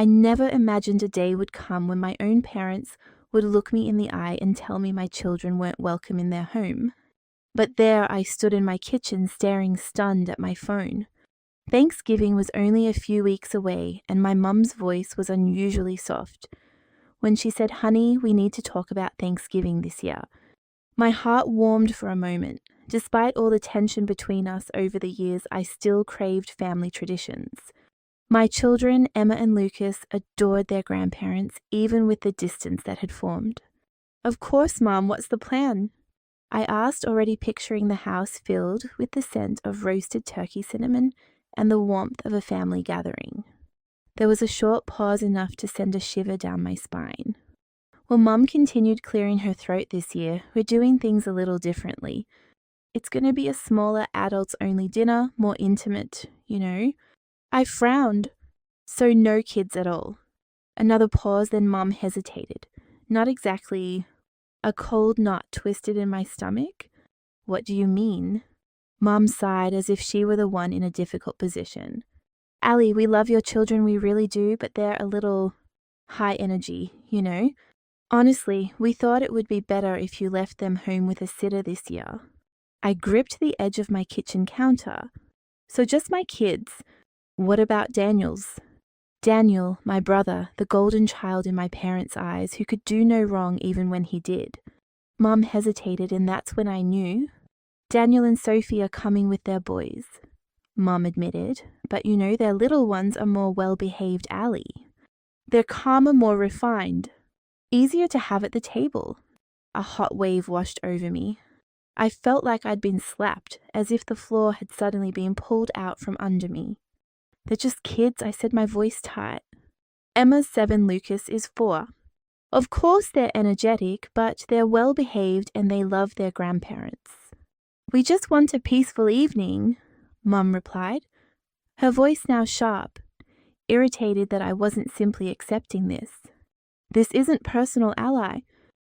I never imagined a day would come when my own parents would look me in the eye and tell me my children weren't welcome in their home. But there I stood in my kitchen staring stunned at my phone. Thanksgiving was only a few weeks away, and my mum's voice was unusually soft. When she said, "Honey, we need to talk about Thanksgiving this year," my heart warmed for a moment. Despite all the tension between us over the years, I still craved family traditions. My children, Emma and Lucas, adored their grandparents, even with the distance that had formed. "Of course, Mum, what's the plan?" I asked, already picturing the house filled with the scent of roasted turkey cinnamon and the warmth of a family gathering. There was a short pause, enough to send a shiver down my spine. Well, Mum continued, clearing her throat this year. "We're doing things a little differently. It's going to be a smaller adults-only dinner, more intimate, you know." I frowned. "So no kids at all?" Another pause, then Mum hesitated. Not exactly. A cold knot twisted in my stomach. "What do you mean?" Mum sighed, as if she were the one in a difficult position. "Ali, we love your children, we really do, but they're a little high energy, you know. Honestly, we thought it would be better if you left them home with a sitter this year." I gripped the edge of my kitchen counter. "So just my kids? What about Daniel's?" Daniel, my brother, the golden child in my parents' eyes, who could do no wrong even when he did. Mum hesitated, and that's when I knew. "Daniel and Sophie are coming with their boys," Mum admitted, "but you know their little ones are more well-behaved, Ali. They're calmer, more refined, easier to have at the table." A hot wave washed over me. I felt like I'd been slapped, as if the floor had suddenly been pulled out from under me. "They're just kids," I said, my voice tight. "Emma's 7, Lucas is 4. Of course they're energetic, but they're well-behaved and they love their grandparents." "We just want a peaceful evening," Mum replied, her voice now sharp, irritated that I wasn't simply accepting this. "This isn't personal, ally."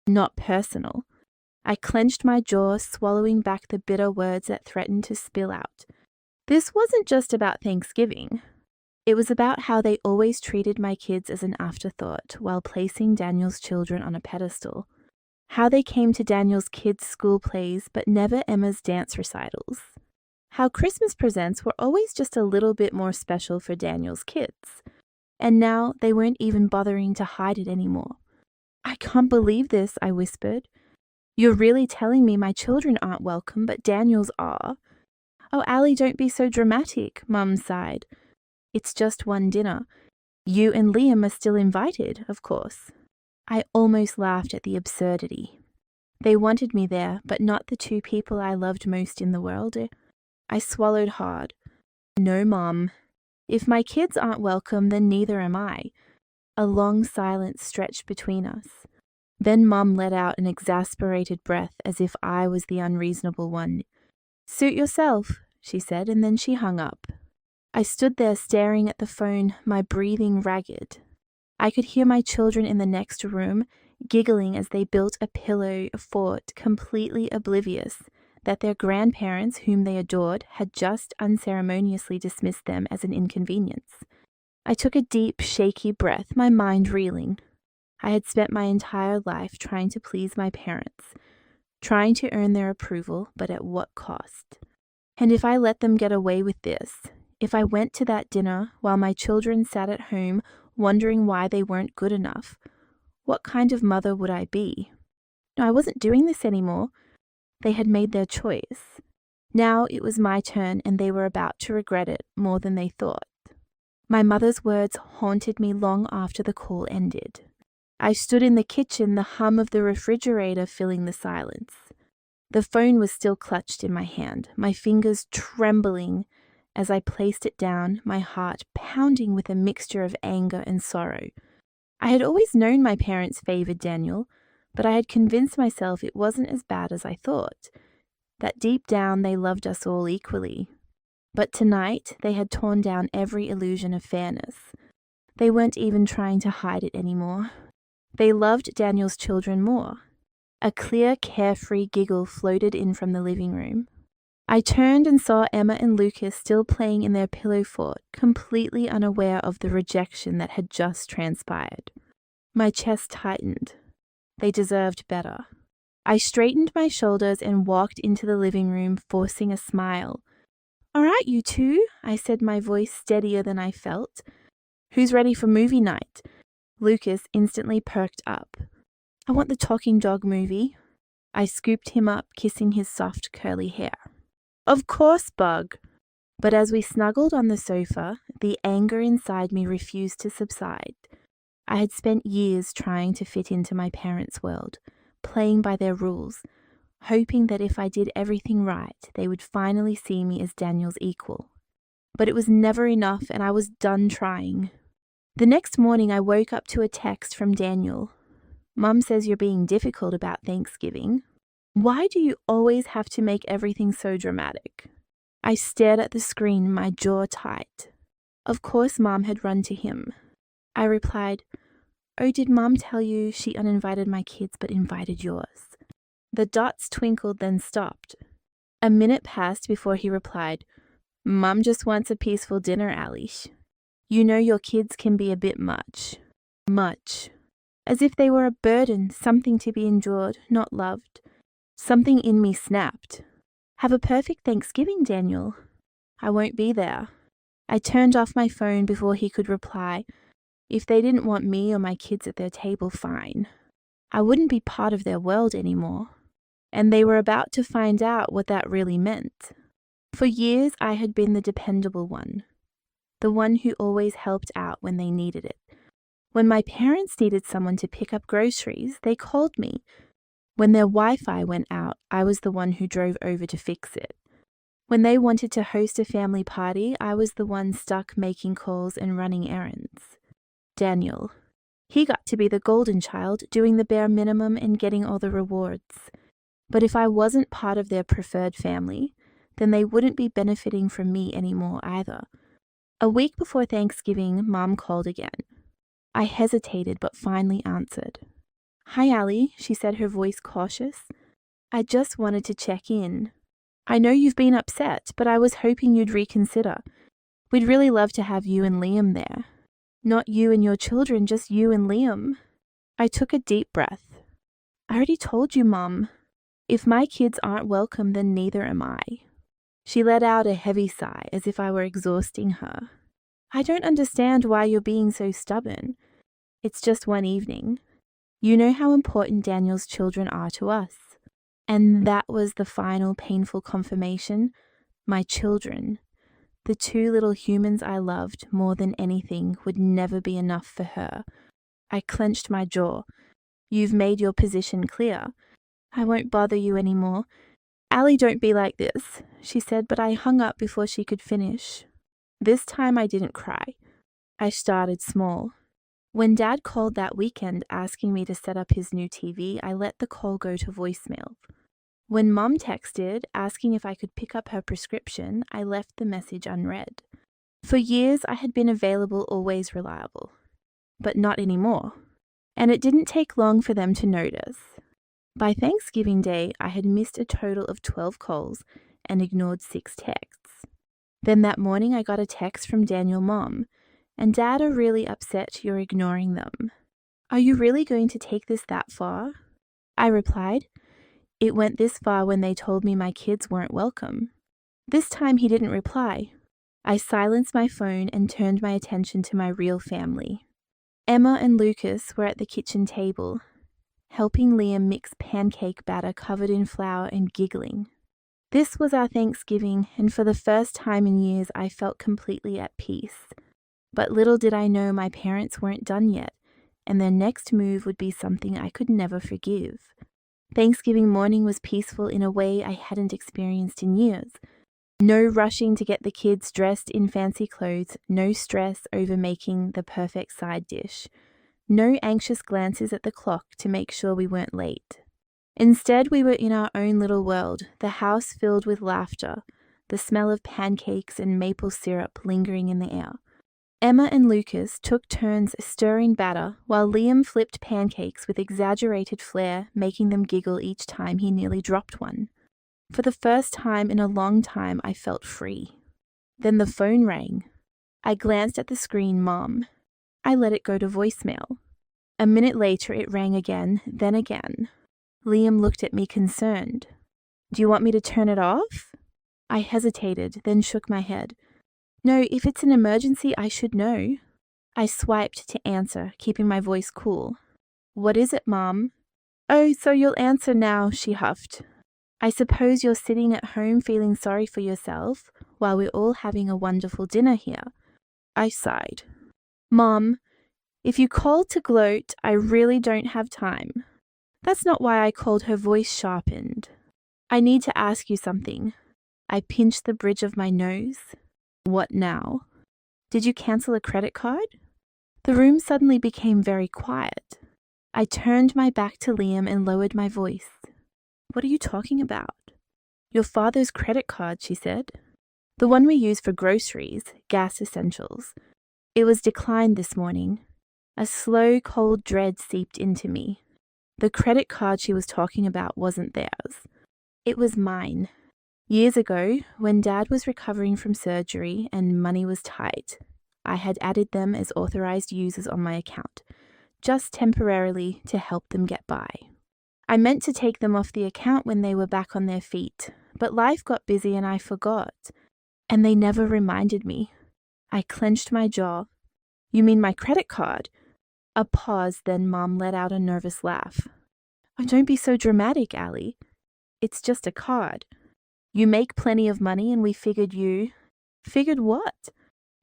"Not personal." I clenched my jaw, swallowing back the bitter words that threatened to spill out. This wasn't just about Thanksgiving. It was about how they always treated my kids as an afterthought while placing Daniel's children on a pedestal. How they came to Daniel's kids' school plays but never Emma's dance recitals. How Christmas presents were always just a little bit more special for Daniel's kids. And now they weren't even bothering to hide it anymore. "I can't believe this," I whispered. "You're really telling me my children aren't welcome, but Daniel's are?" "Oh, Ali, don't be so dramatic," Mum sighed. "It's just one dinner. You and Liam are still invited, of course." I almost laughed at the absurdity. They wanted me there, but not the two people I loved most in the world. I swallowed hard. "No, Mum. If my kids aren't welcome, then neither am I." A long silence stretched between us. Then Mum let out an exasperated breath, as if I was the unreasonable one. "Suit yourself," she said, and then she hung up. I stood there staring at the phone, my breathing ragged. I could hear my children in the next room giggling as they built a pillow fort, completely oblivious that their grandparents, whom they adored, had just unceremoniously dismissed them as an inconvenience. I took a deep, shaky breath, my mind reeling. I had spent my entire life trying to please my parents, trying to earn their approval, but at what cost? And if I let them get away with this, if I went to that dinner while my children sat at home wondering why they weren't good enough, what kind of mother would I be? No, I wasn't doing this anymore. They had made their choice. Now it was my turn, and they were about to regret it more than they thought. My mother's words haunted me long after the call ended. I stood in the kitchen, the hum of the refrigerator filling the silence. The phone was still clutched in my hand, my fingers trembling as I placed it down, my heart pounding with a mixture of anger and sorrow. I had always known my parents favored Daniel, but I had convinced myself it wasn't as bad as I thought, that deep down they loved us all equally. But tonight they had torn down every illusion of fairness. They weren't even trying to hide it anymore. They loved Daniel's children more. A clear, carefree giggle floated in from the living room. I turned and saw Emma and Lucas still playing in their pillow fort, completely unaware of the rejection that had just transpired. My chest tightened. They deserved better. I straightened my shoulders and walked into the living room, forcing a smile. "All right, you two," I said, my voice steadier than I felt. "Who's ready for movie night?" Lucas instantly perked up. "I want the talking dog movie." I scooped him up, kissing his soft, curly hair. "Of course, Bug." But as we snuggled on the sofa, the anger inside me refused to subside. I had spent years trying to fit into my parents' world, playing by their rules, hoping that if I did everything right, they would finally see me as Daniel's equal. But it was never enough, and I was done trying. The next morning, I woke up to a text from Daniel. "Mum says you're being difficult about Thanksgiving. Why do you always have to make everything so dramatic?" I stared at the screen, my jaw tight. Of course, Mum had run to him. I replied, "Oh, did Mum tell you she uninvited my kids but invited yours?" The dots twinkled, then stopped. A minute passed before he replied, "Mum just wants a peaceful dinner, Alish. You know your kids can be a bit much." Much. As if they were a burden, something to be endured, not loved. Something in me snapped. "Have a perfect Thanksgiving, Daniel." "I won't be there." I turned off my phone before he could reply. If they didn't want me or my kids at their table, fine. I wouldn't be part of their world anymore. And they were about to find out what that really meant. For years, I had been the dependable one. The one who always helped out when they needed it. When my parents needed someone to pick up groceries, they called me. When their Wi-Fi went out, I was the one who drove over to fix it. When they wanted to host a family party, I was the one stuck making calls and running errands. Daniel. He got to be the golden child, doing the bare minimum and getting all the rewards. But if I wasn't part of their preferred family, then they wouldn't be benefiting from me anymore either. A week before Thanksgiving, Mom called again. I hesitated but finally answered. "Hi, Ali," she said, her voice cautious. "I just wanted to check in. I know you've been upset, but I was hoping you'd reconsider. We'd really love to have you and Liam there. Not you and your children, just you and Liam." I took a deep breath. "I already told you, Mum. If my kids aren't welcome, then neither am I." She let out a heavy sigh, as if I were exhausting her. "I don't understand why you're being so stubborn. It's just one evening. You know how important Daniel's children are to us." And that was the final painful confirmation. My children, the two little humans I loved more than anything, would never be enough for her. I clenched my jaw. "You've made your position clear. I won't bother you anymore. Ali, don't be like this," she said, but I hung up before she could finish. This time I didn't cry. I started small. When Dad called that weekend asking me to set up his new TV, I let the call go to voicemail. When Mom texted asking if I could pick up her prescription, I left the message unread. For years I had been available, always reliable. But not anymore. And it didn't take long for them to notice. By Thanksgiving Day, I had missed a total of 12 calls and ignored 6 texts. Then that morning I got a text from Daniel's mom. "And Dad are really upset you're ignoring them. Are you really going to take this that far?" I replied, "It went this far when they told me my kids weren't welcome." This time he didn't reply. I silenced my phone and turned my attention to my real family. Emma and Lucas were at the kitchen table, helping Liam mix pancake batter covered in flour and giggling. This was our Thanksgiving, and for the first time in years I felt completely at peace. But little did I know my parents weren't done yet, and their next move would be something I could never forgive. Thanksgiving morning was peaceful in a way I hadn't experienced in years. No rushing to get the kids dressed in fancy clothes, no stress over making the perfect side dish. No anxious glances at the clock to make sure we weren't late. Instead, we were in our own little world, the house filled with laughter, the smell of pancakes and maple syrup lingering in the air. Emma and Lucas took turns stirring batter, while Liam flipped pancakes with exaggerated flair, making them giggle each time he nearly dropped one. For the first time in a long time, I felt free. Then the phone rang. I glanced at the screen, Mom. I let it go to voicemail. A minute later, it rang again, then again. Liam looked at me concerned. Do you want me to turn it off? I hesitated, then shook my head. No, if it's an emergency, I should know. I swiped to answer, keeping my voice cool. What is it, Mom? Oh, so you'll answer now, she huffed. I suppose you're sitting at home feeling sorry for yourself while we're all having a wonderful dinner here. I sighed. Mom, if you called to gloat, I really don't have time. That's not why I called. Her voice sharpened. I need to ask you something. I pinched the bridge of my nose. What now? Did you cancel a credit card? The room suddenly became very quiet. I turned my back to Liam and lowered my voice. What are you talking about? Your father's credit card, she said. The one we use for groceries, gas essentials. It was declined this morning. A slow, cold dread seeped into me. The credit card she was talking about wasn't theirs. It was mine. Years ago, when Dad was recovering from surgery and money was tight, I had added them as authorized users on my account, just temporarily to help them get by. I meant to take them off the account when they were back on their feet, but life got busy and I forgot. And they never reminded me. I clenched my jaw. You mean my credit card? A pause, then Mom let out a nervous laugh. Oh, don't be so dramatic, Allie. It's just a card. You make plenty of money and we figured you... Figured what?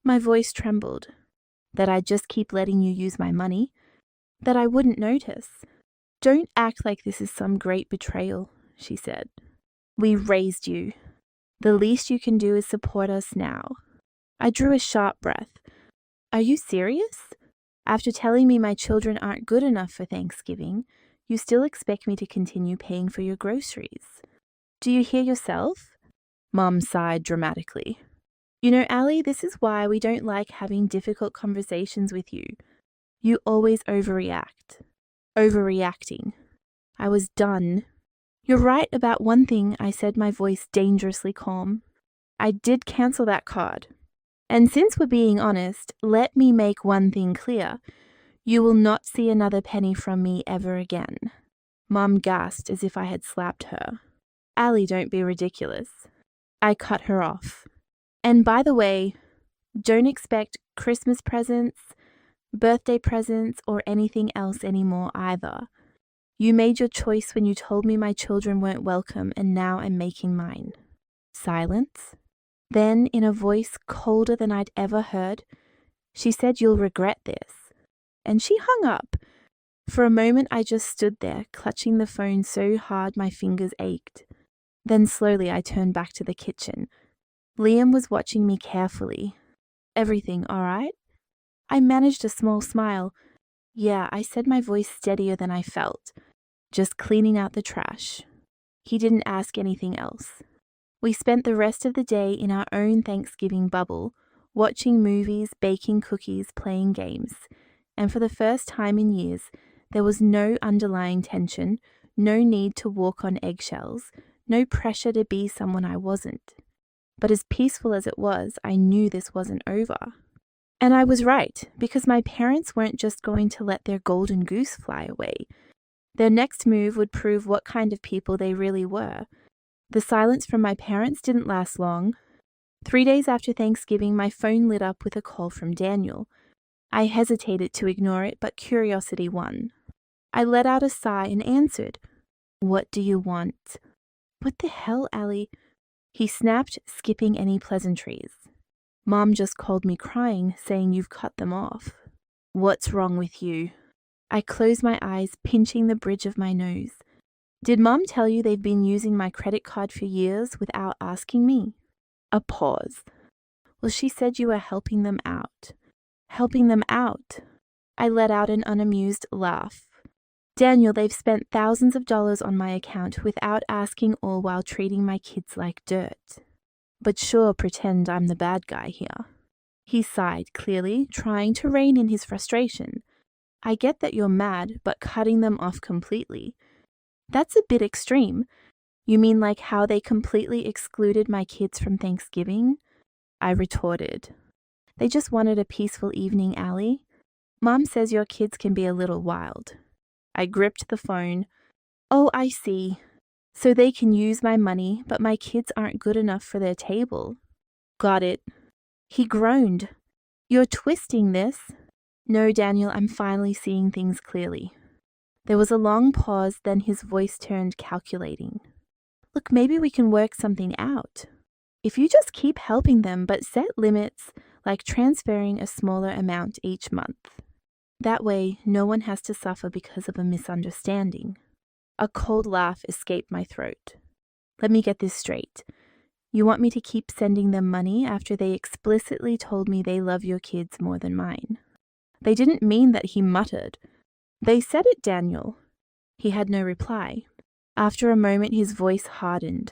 My voice trembled. That I'd just keep letting you use my money. That I wouldn't notice. Don't act like this is some great betrayal, she said. We raised you. The least you can do is support us now. I drew a sharp breath. Are you serious? After telling me my children aren't good enough for Thanksgiving, you still expect me to continue paying for your groceries. Do you hear yourself? Mom sighed dramatically. You know, Allie, this is why we don't like having difficult conversations with you. You always overreact. Overreacting. I was done. You're right about one thing, I said, my voice dangerously calm. I did cancel that card. And since we're being honest, let me make one thing clear. You will not see another penny from me ever again. Mom gasped as if I had slapped her. Allie, don't be ridiculous. I cut her off. And by the way, don't expect Christmas presents, birthday presents, or anything else anymore either. You made your choice when you told me my children weren't welcome, and now I'm making mine. Silence. Then, in a voice colder than I'd ever heard, she said, You'll regret this. And she hung up. For a moment, I just stood there, clutching the phone so hard my fingers ached. Then slowly I turned back to the kitchen. Liam was watching me carefully. Everything all right? I managed a small smile. Yeah, I said, my voice steadier than I felt. Just cleaning out the trash. He didn't ask anything else. We spent the rest of the day in our own Thanksgiving bubble, watching movies, baking cookies, playing games. And for the first time in years, there was no underlying tension, no need to walk on eggshells, no pressure to be someone I wasn't. But as peaceful as it was, I knew this wasn't over. And I was right, because my parents weren't just going to let their golden goose fly away. Their next move would prove what kind of people they really were. The silence from my parents didn't last long. 3 days after Thanksgiving, my phone lit up with a call from Daniel. I hesitated to ignore it, but curiosity won. I let out a sigh and answered. What do you want? What the hell, Allie? He snapped, skipping any pleasantries. Mom just called me crying, saying you've cut them off. What's wrong with you? I closed my eyes, pinching the bridge of my nose. Did Mom tell you they've been using my credit card for years without asking me? A pause. Well, she said you were helping them out. Helping them out? I let out an unamused laugh. Daniel, they've spent thousands of dollars on my account without asking, all while treating my kids like dirt. But sure, pretend I'm the bad guy here. He sighed, clearly trying to rein in his frustration. I get that you're mad, but cutting them off completely. That's a bit extreme. You mean like how they completely excluded my kids from Thanksgiving? I retorted. They just wanted a peaceful evening, Allie. Mom says your kids can be a little wild. I gripped the phone. Oh, I see. So they can use my money, but my kids aren't good enough for their table. Got it. He groaned. You're twisting this. No, Daniel, I'm finally seeing things clearly. There was a long pause, then his voice turned calculating. Look, maybe we can work something out. If you just keep helping them, but set limits, like transferring a smaller amount each month. That way, no one has to suffer because of a misunderstanding. A cold laugh escaped my throat. Let me get this straight. You want me to keep sending them money after they explicitly told me they love your kids more than mine? They didn't mean that, he muttered. They said it, Daniel. He had no reply. After a moment, his voice hardened.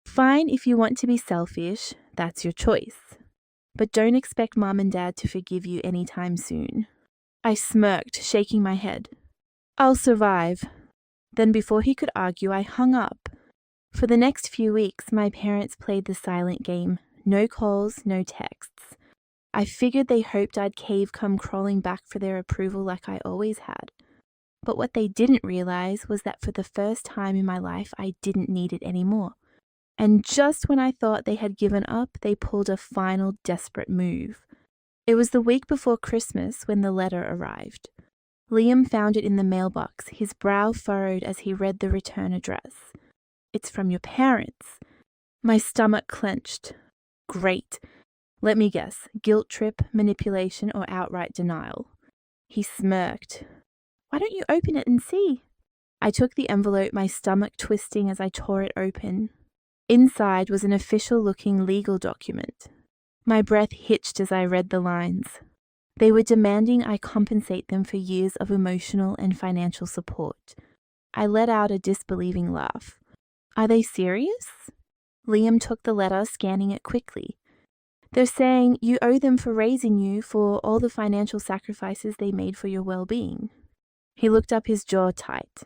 Fine, if you want to be selfish, that's your choice. But don't expect Mom and Dad to forgive you anytime soon. I smirked, shaking my head. I'll survive. Then before he could argue, I hung up. For the next few weeks, my parents played the silent game. No calls, no texts. I figured they hoped I'd come crawling back for their approval like I always had. But what they didn't realize was that for the first time in my life, I didn't need it anymore. And just when I thought they had given up, they pulled a final desperate move. It was the week before Christmas when the letter arrived. Liam found it in the mailbox, his brow furrowed as he read the return address. It's from your parents. My stomach clenched. Great. Let me guess, guilt trip, manipulation, or outright denial. He smirked. Why don't you open it and see? I took the envelope, my stomach twisting as I tore it open. Inside was an official-looking legal document. My breath hitched as I read the lines. They were demanding I compensate them for years of emotional and financial support. I let out a disbelieving laugh. Are they serious? Liam took the letter, scanning it quickly. They're saying you owe them for raising you, for all the financial sacrifices they made for your well-being. He looked up, his jaw tight.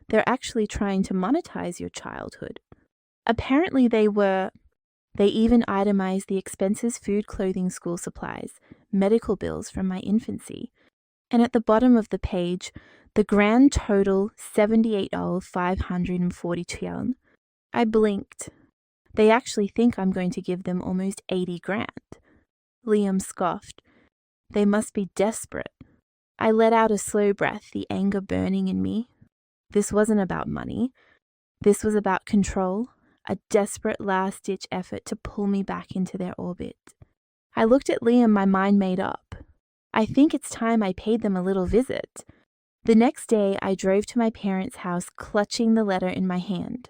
They're actually trying to monetize your childhood. Apparently they even itemized the expenses, food, clothing, school supplies, medical bills from my infancy. And at the bottom of the page, the grand total, 78,542 yen. I blinked. They actually think I'm going to give them almost 80 grand. Liam scoffed. They must be desperate. I let out a slow breath, the anger burning in me. This wasn't about money. This was about control, a desperate last-ditch effort to pull me back into their orbit. I looked at Liam, my mind made up. I think it's time I paid them a little visit. The next day, I drove to my parents' house, clutching the letter in my hand.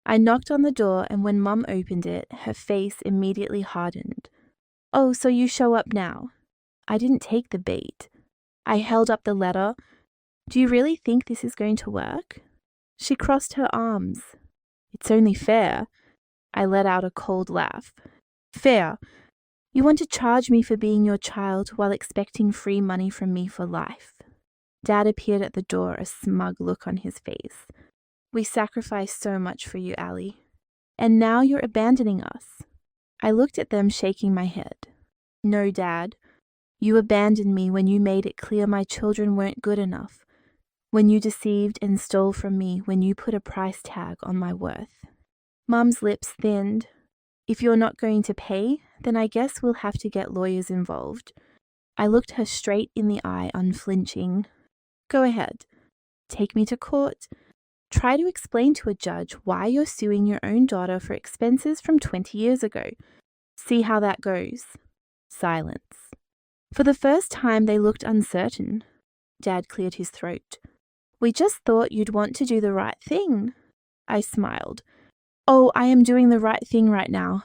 I knocked on the door, and when Mum opened it, her face immediately hardened. Oh, so you show up now. I didn't take the bait. I held up the letter. Do you really think this is going to work? She crossed her arms. It's only fair. I let out a cold laugh. Fair. You want to charge me for being your child while expecting free money from me for life. Dad appeared at the door, a smug look on his face. We sacrificed so much for you, Allie. And now you're abandoning us. I looked at them, shaking my head. No, Dad. You abandoned me when you made it clear my children weren't good enough, when you deceived and stole from me, when you put a price tag on my worth. Mum's lips thinned. If you're not going to pay, then I guess we'll have to get lawyers involved. I looked her straight in the eye, unflinching. Go ahead. Take me to court. Try to explain to a judge why you're suing your own daughter for expenses from 20 years ago. See how that goes. Silence. For the first time, they looked uncertain. Dad cleared his throat. We just thought you'd want to do the right thing. I smiled. Oh, I am doing the right thing right now.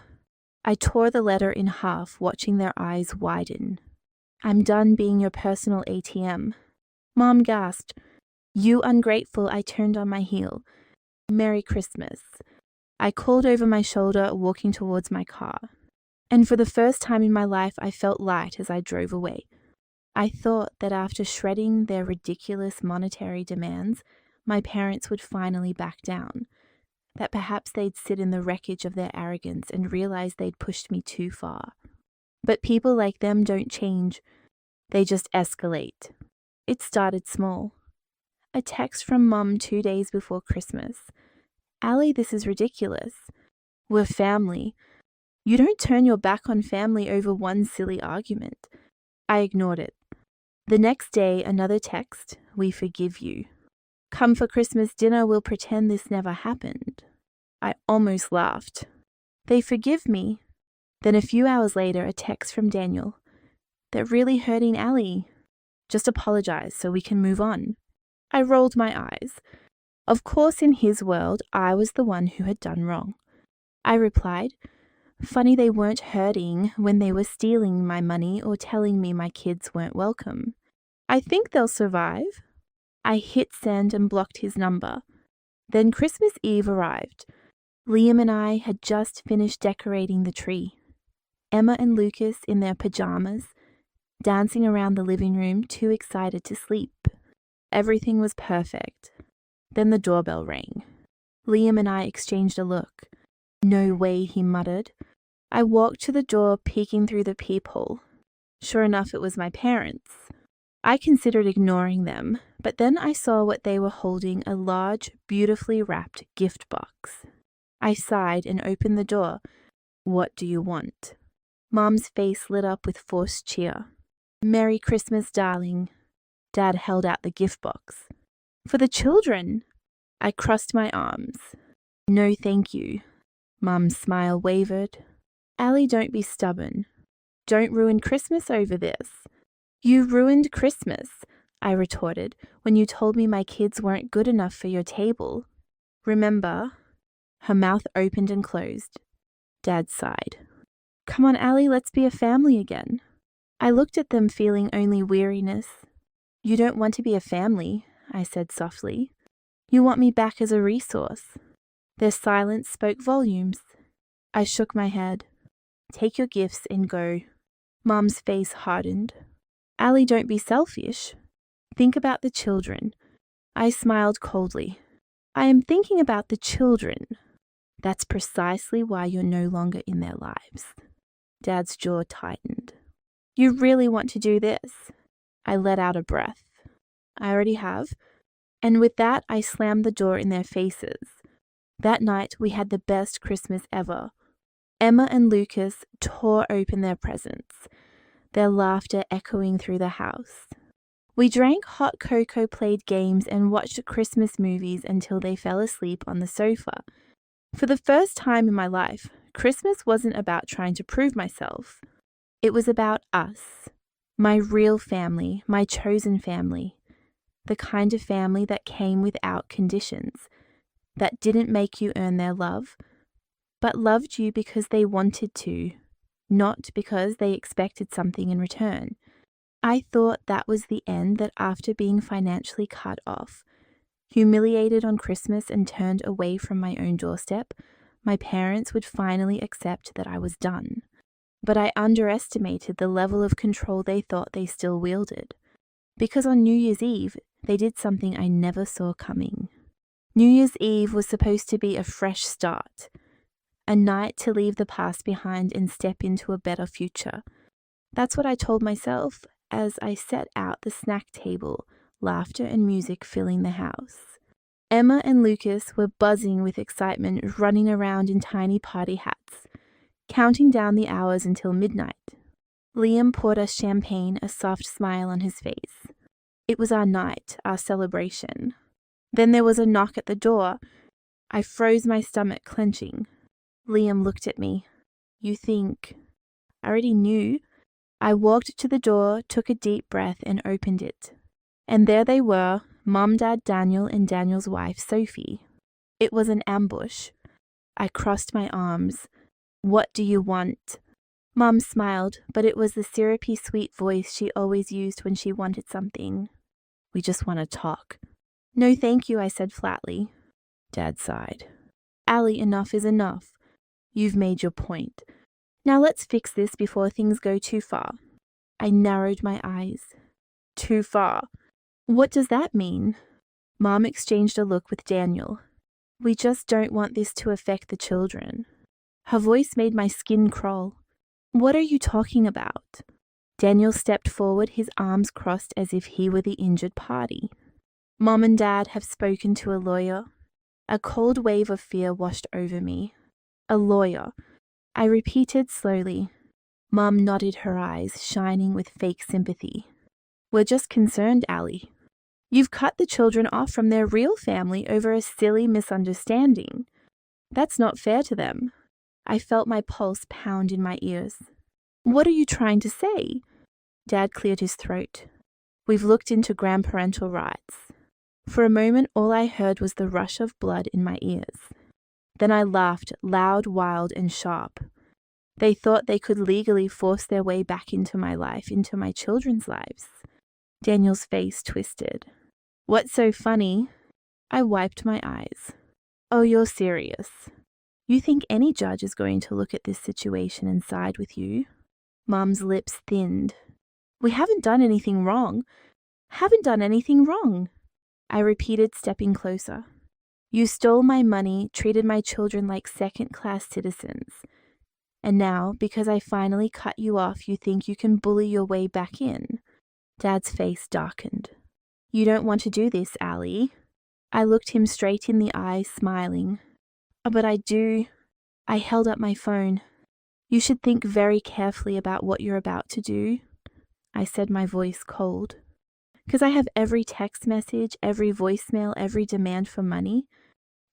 I tore the letter in half, watching their eyes widen. I'm done being your personal ATM. Mom gasped. You ungrateful, I turned on my heel. Merry Christmas. I called over my shoulder, walking towards my car. And for the first time in my life, I felt light as I drove away. I thought that after shredding their ridiculous monetary demands, my parents would finally back down. that perhaps they'd sit in the wreckage of their arrogance and realize they'd pushed me too far. But people like them don't change, they just escalate. It started small. A text from Mum 2 days before Christmas. "Ali, this is ridiculous. We're family. You don't turn your back on family over one silly argument." I ignored it. The next day, another text, "We forgive you. Come for Christmas dinner, we'll pretend this never happened." I almost laughed. They forgive me. Then a few hours later, a text from Daniel. "They're really hurting Ali. Just apologize so we can move on." I rolled my eyes. Of course, in his world, I was the one who had done wrong. I replied, "Funny they weren't hurting when they were stealing my money or telling me my kids weren't welcome. I think they'll survive." I hit send and blocked his number. Then Christmas Eve arrived. Liam and I had just finished decorating the tree. Emma and Lucas in their pajamas, dancing around the living room, too excited to sleep. Everything was perfect. Then the doorbell rang. Liam and I exchanged a look. "No way," he muttered. I walked to the door, peeking through the peephole. Sure enough, it was my parents. I considered ignoring them, but then I saw what they were holding, a large, beautifully wrapped gift box. I sighed and opened the door. "What do you want?" Mom's face lit up with forced cheer. "Merry Christmas, darling." Dad held out the gift box. "For the children." I crossed my arms. "No, thank you." Mum's smile wavered. "Ali, don't be stubborn. Don't ruin Christmas over this." "You ruined Christmas," I retorted, "when you told me my kids weren't good enough for your table. Remember?" Her mouth opened and closed. Dad sighed. "Come on, Ali, let's be a family again." I looked at them, feeling only weariness. "You don't want to be a family," I said softly. "You want me back as a resource." Their silence spoke volumes. I shook my head. "Take your gifts and go." Mom's face hardened. "Ali, don't be selfish. Think about the children." I smiled coldly. "I am thinking about the children." "That's precisely why you're no longer in their lives." Dad's jaw tightened. "You really want to do this?" I let out a breath. "I already have." And with that, I slammed the door in their faces. That night, we had the best Christmas ever. Emma and Lucas tore open their presents, their laughter echoing through the house. We drank hot cocoa, played games, and watched Christmas movies until they fell asleep on the sofa. For the first time in my life, Christmas wasn't about trying to prove myself. It was about us. My real family, my chosen family. The kind of family that came without conditions, that didn't make you earn their love, but loved you because they wanted to, not because they expected something in return. I thought that was the end, that after being financially cut off, humiliated on Christmas and turned away from my own doorstep, my parents would finally accept that I was done. But I underestimated the level of control they thought they still wielded. Because on New Year's Eve, they did something I never saw coming. New Year's Eve was supposed to be a fresh start, a night to leave the past behind and step into a better future. That's what I told myself as I set out the snack table, laughter and music filling the house. Emma and Lucas were buzzing with excitement, running around in tiny party hats, counting down the hours until midnight. Liam poured us champagne, a soft smile on his face. It was our night, our celebration. Then there was a knock at the door. I froze, my stomach clenching. Liam looked at me. "You think?" I already knew. I walked to the door, took a deep breath, and opened it. And there they were, Mum, Dad, Daniel, and Daniel's wife, Sophie. It was an ambush. I crossed my arms. "What do you want?" Mum smiled, but it was the syrupy sweet voice she always used when she wanted something. "We just want to talk." "No, thank you," I said flatly. Dad sighed. "Ali, enough is enough. You've made your point. Now let's fix this before things go too far." I narrowed my eyes. Too far? What does that mean? Mom exchanged a look with Daniel. We just don't want this to affect the children. Her voice made my skin crawl. What are you talking about? Daniel stepped forward, his arms crossed as if he were the injured party. Mom and Dad have spoken to a lawyer. A cold wave of fear washed over me. A lawyer. I repeated slowly. Mom nodded, her eyes shining with fake sympathy. We're just concerned, Allie. You've cut the children off from their real family over a silly misunderstanding. That's not fair to them. I felt my pulse pound in my ears. What are you trying to say? Dad cleared his throat. We've looked into grandparental rights. For a moment, all I heard was the rush of blood in my ears. Then I laughed, loud, wild, and sharp. They thought they could legally force their way back into my life, into my children's lives. Daniel's face twisted. What's so funny? I wiped my eyes. Oh, you're serious. You think any judge is going to look at this situation and side with you? Mom's lips thinned. We haven't done anything wrong. Haven't done anything wrong. I repeated, stepping closer. You stole my money, treated my children like second-class citizens. And now, because I finally cut you off, you think you can bully your way back in. Dad's face darkened. You don't want to do this, Allie. I looked him straight in the eye, smiling. But I do. I held up my phone. You should think very carefully about what you're about to do. I said, my voice cold. Because I have every text message, every voicemail, every demand for money.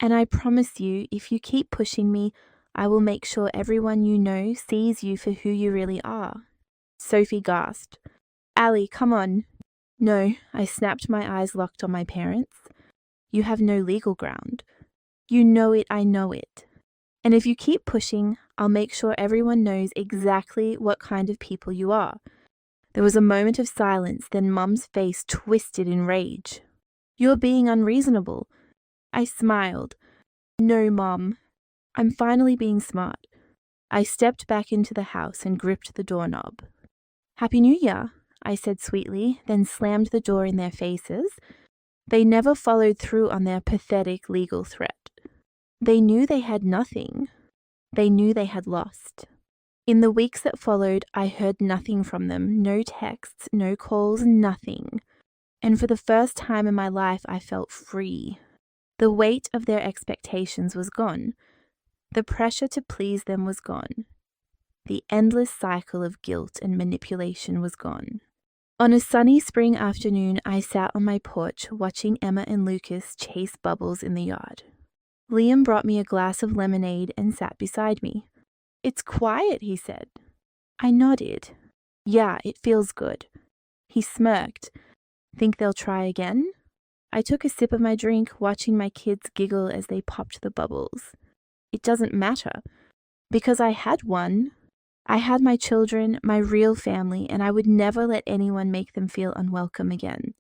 And I promise you, if you keep pushing me, I will make sure everyone you know sees you for who you really are. Sophie gasped. Allie, come on. No, I snapped, my eyes locked on my parents. You have no legal ground. You know it, I know it. And if you keep pushing, I'll make sure everyone knows exactly what kind of people you are. There was a moment of silence, then Mum's face twisted in rage. You're being unreasonable. I smiled. No, Mum. I'm finally being smart. I stepped back into the house and gripped the doorknob. Happy New Year, I said sweetly, then slammed the door in their faces. They never followed through on their pathetic legal threat. They knew they had nothing. They knew they had lost. In the weeks that followed, I heard nothing from them, no texts, no calls, nothing. And for the first time in my life, I felt free. The weight of their expectations was gone. The pressure to please them was gone. The endless cycle of guilt and manipulation was gone. On a sunny spring afternoon, I sat on my porch watching Emma and Lucas chase bubbles in the yard. Liam brought me a glass of lemonade and sat beside me. It's quiet, he said. I nodded. Yeah, it feels good. He smirked. Think they'll try again? I took a sip of my drink, watching my kids giggle as they popped the bubbles. It doesn't matter. Because I had one. I had my children, my real family, and I would never let anyone make them feel unwelcome again.